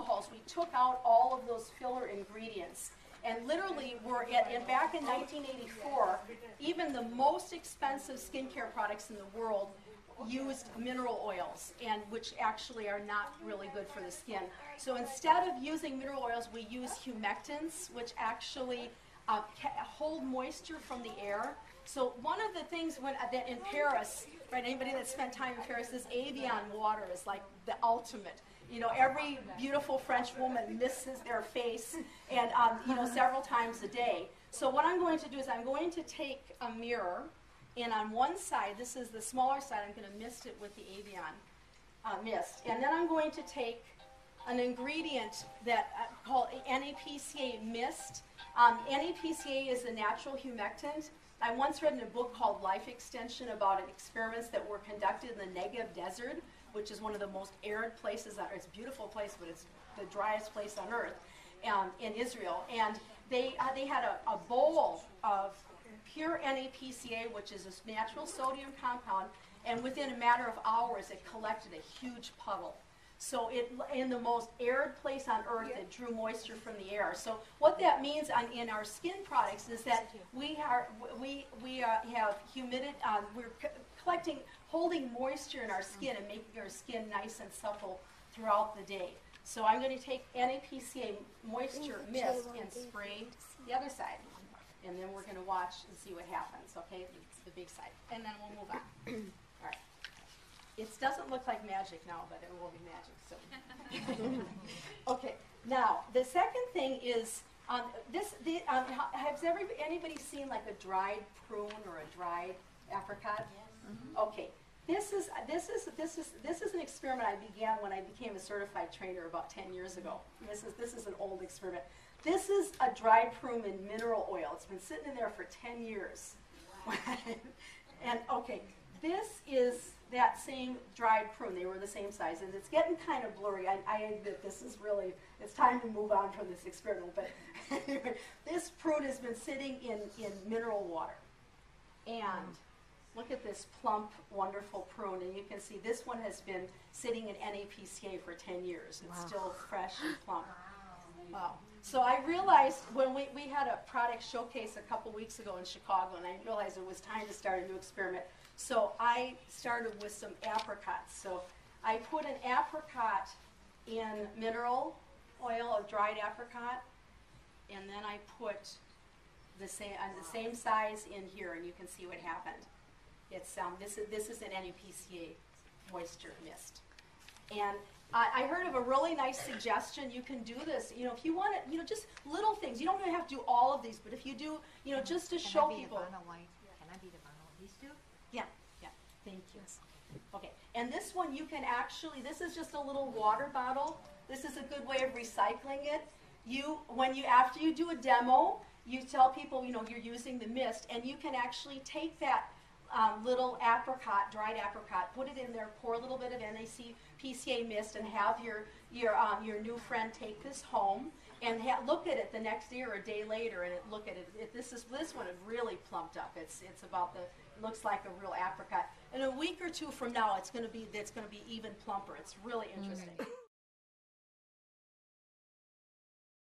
alcohols, we took out all of those filler ingredients. And literally, back in 1984, even the most expensive skincare products in the world used mineral oils, and which actually are not really good for the skin. So instead of using mineral oils, we use humectants, which actually hold moisture from the air. So one of the things that in Paris, right, anybody that spent time in Paris, this Evian water is like the ultimate. You know, every beautiful French woman misses their face, and you know, several times a day. So what I'm going to do is I'm going to take a mirror, and on one side, this is the smaller side, I'm going to mist it with the Evian mist, and then I'm going to take an ingredient that called NaPCA Mist. NaPCA is a natural humectant. I once read in a book called Life Extension about experiments that were conducted in the Negev Desert, which is one of the most arid places on earth. It's a beautiful place, but it's the driest place on earth, in Israel. And they had a bowl of pure NaPCA, which is a natural sodium compound, and within a matter of hours, it collected a huge puddle. So in the most arid place on earth, it drew moisture from the air. So what that means in our skin products is that we have humidity, we're collecting, holding moisture in our skin and making our skin nice and supple throughout the day. So I'm going to take NaPCA Moisture Mist and spray the other side. And then we're going to watch and see what happens, okay? It's the big side. And then we'll move on. All right. It doesn't look like magic now, but it will be magic soon. Okay, now the second thing is has anybody seen like a dried prune or a dried apricot? Okay, this is an experiment I began when I became a certified trainer about 10 years ago. This is an old experiment. This is a dried prune in mineral oil. It's been sitting in there for 10 years. And okay, this is that same dried prune. They were the same size, and it's getting kind of blurry. I admit this is really, it's time to move on from this experiment, but anyway, this prune has been sitting in mineral water. And look at this plump, wonderful prune, and you can see this one has been sitting in NaPCA for 10 years. It's still fresh and plump. Wow. So I realized when we had a product showcase a couple weeks ago in Chicago, and I realized it was time to start a new experiment. So I started with some apricots. So I put an apricot in mineral oil, a dried apricot, and then I put the same size in here, and you can see what happened. It's this is an NaPCA Moisture Mist, and I heard of a really nice suggestion. You can do this, you know, if you want it, you know, just little things. You don't even have to do all of these, but if you do, you know, just to show people. Can I be the vinyl these two? Yeah, yeah, thank you. Okay, and this one you can actually, this is just a little water bottle. This is a good way of recycling it. After you do a demo, you tell people, you know, you're using the mist, and you can actually take that little apricot, dried apricot, put it in there, pour a little bit of NaPCA mist, and have your new friend take this home and look at it the next day or a day later, and look at it. This one is really plumped up. It's about looks like a real apricot. In a week or two from now, it's going to be even plumper. It's really interesting.